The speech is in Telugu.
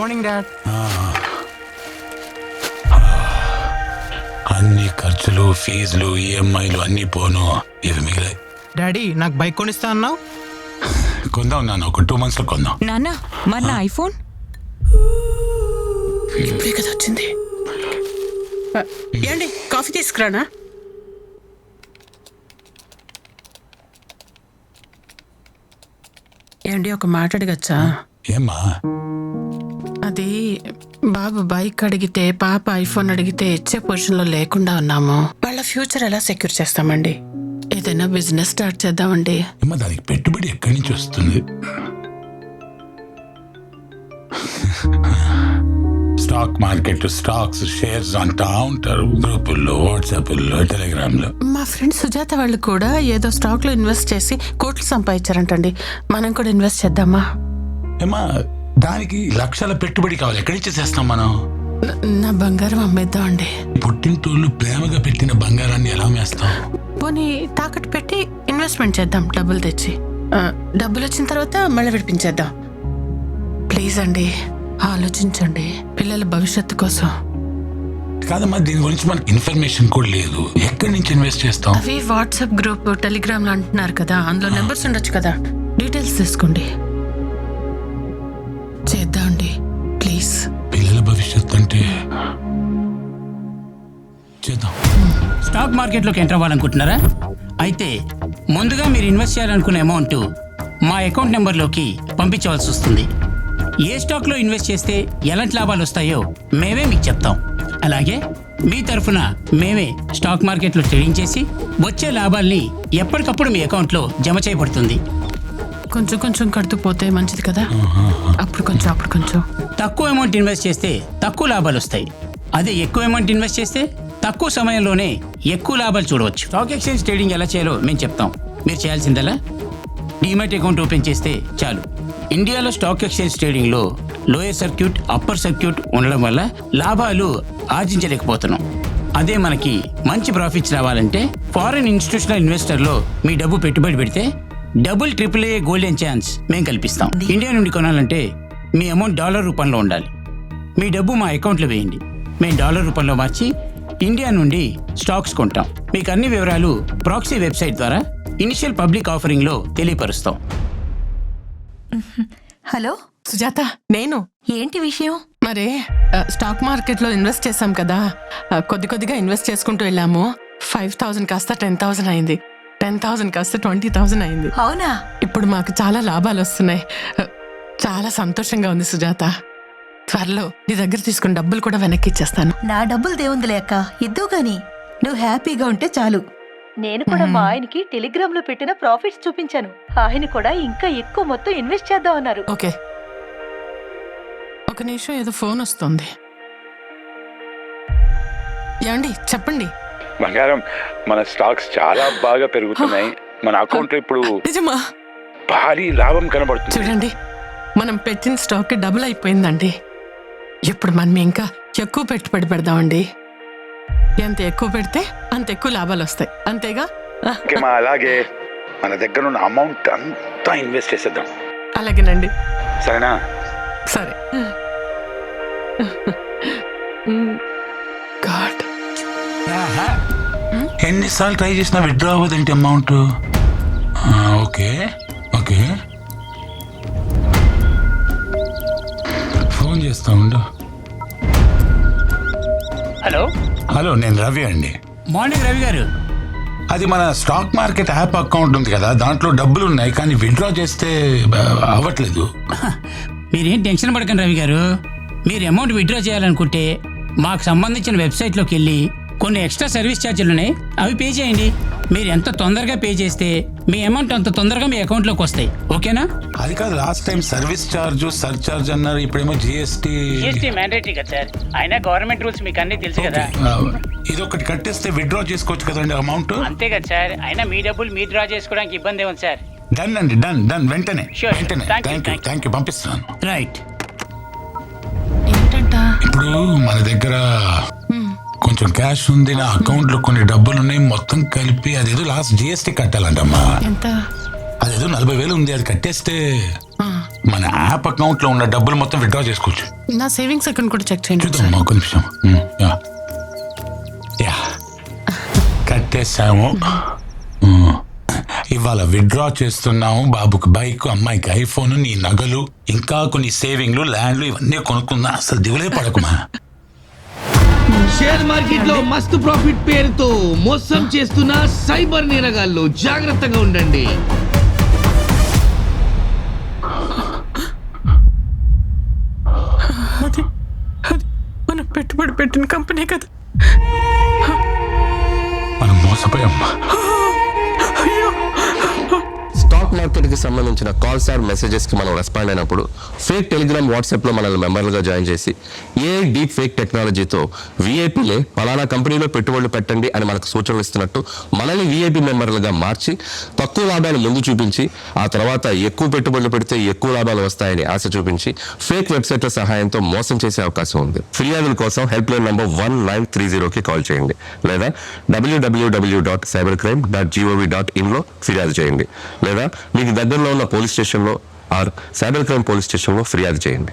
Morning dad. అన్ని ఖర్చులు, ఫీజులు, ఈఎంఐలు అన్నీ పోను, ఇవి మిగిలాయి. డాడీ నాకు బైక్ కొనిస్తా అన్నావు. కొందాం నాన్న, ఒక 2 months లో కొందాం. నాన్న మరి నా ఐఫోన్ ఇప్పుడే కదా వచ్చింది. ఏండి కాఫీ తీసుకురానా? ఏండి ఒక మాట అడగచ్చా? ఏమ్మా? అది బాబు బైక్ అడిగితే, పాప ఐఫోన్ అడిగితే ఇచ్చే పొజిషన్లో లేకుండా ఉన్నాము. వాళ్ళ ఫ్యూచర్ ఎలా సెక్యూర్ చేస్తామండి? ఏదైనా బిజినెస్ స్టార్ట్ చేద్దామండి. ఏమ్మా, దానికి పెట్టుబడి ఎక్కడి నుంచి వస్తుంది? స్టాక్ మార్కెట్, స్టాక్స్, షేర్స్ అంటా ఉంటారు గ్రూపుల్లో, వాట్సాప్లో, టెలిగ్రామ్లో. మా ఫ్రెండ్ సుజాత వాళ్ళు కూడా ఏదో స్టాక్ లో ఇన్వెస్ట్ చేసి కోట్లు సంపాదించారంటండి. మనం కూడా ఇన్వెస్ట్ చేద్దామా? ఏమ్మా, దానికి లక్షల పెట్టుబడి కావాలి, ఎక్కడి నుంచి చేస్తాం మనం? నా బంగారం అమ్మేద్దామండి. పుట్టింటోళ్ళు ప్రేమగా పెట్టిన బంగారాన్ని ఎలా అమ్మేస్తాం? పోనీ తాకట్టు పెట్టి ఇన్వెస్ట్మెంట్ చేద్దాం, డబ్బులు తెచ్చి. డబ్బులు వచ్చిన తర్వాత మళ్ళీ విడిపించేద్దాం. ప్లీజ్ అండి, ఆలోచించండి పిల్లల భవిష్యత్తు కోసం. కాదమ్మా, దీని గురించి మనకి ఇన్ఫర్మేషన్ కూడా లేదు, ఎక్కడి నుంచి ఇన్వెస్ట్ చేస్తాం? అవి వాట్సాప్ గ్రూప్, టెలిగ్రామ్ లో అంటున్నారు కదా, అందులో నెంబర్స్ ఉండొచ్చు కదా, డీటెయిల్స్ తీసుకోండి. చేద్దామండి ప్లీజ్. పిల్లల భవిష్యత్తు అంటే చేద్దాం. స్టాక్ మార్కెట్లోకి ఎంటర్ అవ్వాలనుకుంటున్నారా? అయితే ముందుగా మీరు ఇన్వెస్ట్ చేయాలనుకునే అమౌంట్ మా అకౌంట్ నెంబర్లోకి పంపించవలసి వస్తుంది. ఏ స్టాక్లో ఇన్వెస్ట్ చేస్తే ఎలాంటి లాభాలు వస్తాయో మేమే మీకు చెప్తాం. అలాగే మీ తరఫున మేమే స్టాక్ మార్కెట్లో ట్రేడింగ్ చేసి వచ్చే లాభాల్ని ఎప్పటికప్పుడు మీ అకౌంట్లో జమ చేయబడుతుంది. కొంచెం కొంచెం కడుతూ పోతే మంచిది కదా, అప్పుడు కొంచెం అప్పుడు కొంచెం. తక్కువ అమౌంట్ ఇన్వెస్ట్ చేస్తే తక్కువ లాభాలు వస్తాయి. అదే ఎక్కువ అమౌంట్ ఇన్వెస్ట్ చేస్తే తక్కువ సమయంలోనే ఎక్కువ లాభాలు చూడవచ్చు. స్టాక్ ఎక్స్చేంజ్ ట్రేడింగ్ ఎలా చేయాలో మేము చెప్తాం. మీరు చేయాల్సిందలా డీమ్యాట్ అకౌంట్ ఓపెన్ చేస్తే చాలు. ఇండియాలో స్టాక్ ఎక్స్చేంజ్ ట్రేడింగ్లో లోయర్ సర్క్యూట్, అప్పర్ సర్క్యూట్ ఉండడం వల్ల లాభాలు ఆర్జించలేకపోతున్నాం. అదే మనకి మంచి ప్రాఫిట్స్ రావాలంటే ఫారిన్ ఇన్స్టిట్యూషనల్ ఇన్వెస్టర్లో మీ డబ్బు పెట్టుబడి పెడితే డబుల్ AAA గోల్డెన్ ఛాన్స్ మేము కల్పిస్తాం. ఇండియా నుండి కొనాలంటే మీ అమౌంట్ డాలర్ రూపంలో ఉండాలి. మీ డబ్బు మా అకౌంట్లో వేయండి, మేము డాలర్ రూపంలో మార్చి ఇండియా నుండి స్టాక్స్ కొంటాం. మీకు అన్ని వివరాలు ప్రాక్సీ వెబ్సైట్ ద్వారా ఇనిషియల్ పబ్లిక్ ఆఫరింగ్లో తెలియపరుస్తాం. హలో సుజాత, నేను. ఏంటి విషయం? మరి స్టాక్ మార్కెట్ లో ఇన్వెస్ట్ చేసాం కదా, కొద్ది కొద్దిగా ఇన్వెస్ట్ చేసుకుంటూ వెళ్ళాము. 5,000 కాస్త 10,000 అయింది, 10,000 కాస్త 20,000 అయింది. అవునా? ఇప్పుడు మాకు చాలా లాభాలు వస్తున్నాయి. చాలా సంతోషంగా ఉంది సుజాత. త్వరలో నీ దగ్గర తీసుకున్న డబ్బులు కూడా వెనక్కి ఇచ్చేస్తాను. నా డబ్బులు దేవుందిలే అక్క, ఇద్దు గాని నువ్వు హ్యాపీగా ఉంటే చాలు. నేను కూడా మా ఆయనకి టెలిగ్రామ్ లో పెట్టిన ప్రాఫిట్స్ చూపించాను. ఆయన కూడా ఇంకా ఎక్కువ మొత్తం ఇన్వెస్ట్ చేద్దాం అన్నారు. ఓకే, ఒక నిమిషం, ఏదో ఫోన్ వస్తుంది. ఏమండి చెప్పండి. బంగారం, మన స్టాక్స్ చాలా బాగా పెరుగుతున్నాయి. మన అకౌంట్ లో ఇప్పుడు నిజమా? భారీ లాభం కనబడుతుంది. చూడండి, మనం పెట్టిన స్టాక్ డబుల్ అయిపోయిందండి. ఇప్పుడు మనం ఇంకా ఎక్కువ పెట్టుబడి పెడదామండి. ఎంత ఎక్కువ పెడితే అంత ఎక్కువ లాభాలు వస్తాయి, అంతేగా? అలాగే మన దగ్గర ఉన్న అమౌంట్ అంతా ఇన్వెస్ట్ చేసేద్దాం. అలాగేనండి. సరేనా? సరే. గాడ్, ఎన్నిసార్లు ట్రై చేసినా విత్డ్రా అవ్వదేంటి అమౌంట్? ఓకే ఓకే, ఫోన్ చేస్తా ఉండు. హలో హలో, నేను రవి అండి. మార్నింగ్ రవి గారు. అది మన స్టాక్ మార్కెట్ యాప్ అకౌంట్ ఉంది కదా, దాంట్లో డబ్బులు ఉన్నాయి, కానీ విత్డ్రా చేస్తే అవ్వట్లేదు. మీరేం టెన్షన్ పడకండి రవి గారు. మీరు అమౌంట్ విత్డ్రా చేయాలనుకుంటే మాకు సంబంధించిన వెబ్సైట్లోకి వెళ్ళి కొన్ని ఎక్స్ట్రా సర్వీస్ ఛార్జీలు ఉన్నాయి, అవి పే చేయండి. మీరు ఎంత తొందరగా పే చేస్తే మీ అమౌంట్ అంత తొందరగా మీ అకౌంట్లోకి వస్తాయి. ఓకేనా? అది కాదు, last time service charge, surcharge అన్నారు, ఇప్పుడేమో జిఎస్టీ మ్యాండేటరీ కదా సార్. అయినా గవర్నమెంట్ రూల్స్ మీకు అన్ని తెలుసు కదా. ఇది ఒకటి కట్టేస్తే విత్డ్రా చేసుకోవచ్చు కదండి అమౌంట్. అంతే కదా సార్. అయినా మీ డబ్బులు మీరు డ్రా చేసుకోవడానికి ఇబ్బంది ఏముంది సార్. డన్ అండి, డన్ డన్, వెంటనే Sure. వెంటనే. Thank you, థ్యాంక్ యూ, పంపిస్తున్నాను. రైట్. ఏంటంట? ఇప్పుడు మన దగ్గర కొంచెం క్యాష్ ఉంది, నా అకౌంట్ లో కొన్ని డబ్బులు ఉన్నాయి, మొత్తం కలిపి అదేదో లాస్ట్ జిఎస్టీ కట్టాలంటమ్మా. ఎంత? అదేదో 40,000 ఉంది, అది కట్టేస్తే మన యాప్ అకౌంట్ లో ఉన్న డబ్బులు మొత్తం విత్డ్రా చేసుకోవచ్చు. నా సేవింగ్స్ అకౌంట్ కూడా చెక్ చేయండి చూద్దాం సార్. ఒక నిమిషం. యా. యా. కట్టేసాము. ఇవాళ విత్డ్రా చేస్తున్నాము. బాబుకి బైక్, అమ్మాయికి ఐఫోన్, నీ నగలు, ఇంకా కొన్ని సేవింగ్లు, ల్యాండ్లు ఇవన్నీ కొనుక్కుందా. అసలు దిగులే పడకుమా. షేర్ మార్కెట్ లో మస్తు ప్రాఫిట్ పేరుతో మోసం చేస్తున్న సైబర్ నేరగాళ్ళు, జాగ్రత్తగా ఉండండి. అది మనం పెట్టుబడి పెట్టిన కంపెనీ కదా. మనం మోసపోయామ్మా. స్టాక్ మార్కెట్కి సంబంధించిన కాల్స్ ఆర్ మెసేజెస్కి మనం రెస్పాండ్ అయినప్పుడు ఫేక్ టెలిగ్రామ్, వాట్సాప్లో మనల్ని మెంబర్లుగా జాయిన్ చేసి డీప్ ఫేక్ టెక్నాలజీతో వీఐపీలే పలానా కంపెనీలో పెట్టుబడులు పెట్టండి అని మనకు సూచనలు ఇస్తున్నట్టు మనల్ని వీఐపీ మెంబర్లుగా మార్చి తక్కువ లాభాలు ముందు చూపించి ఆ తర్వాత ఎక్కువ పెట్టుబడులు పెడితే ఎక్కువ లాభాలు వస్తాయని ఆశ చూపించి ఫేక్ వెబ్సైట్ల సహాయంతో మోసం చేసే అవకాశం ఉంది. ఫిర్యాదుల కోసం హెల్ప్ లైన్ నంబర్ 1930కి కాల్ చేయండి లేదా www.cybercrime.gov.in లో ఫిర్యాదు చేయండి లేదా మీకు దగ్గరలో ఉన్న పోలీస్ స్టేషన్లో ఆర్ సైబర్ క్రైమ్ పోలీస్ స్టేషన్లో ఫిర్యాదు చేయండి.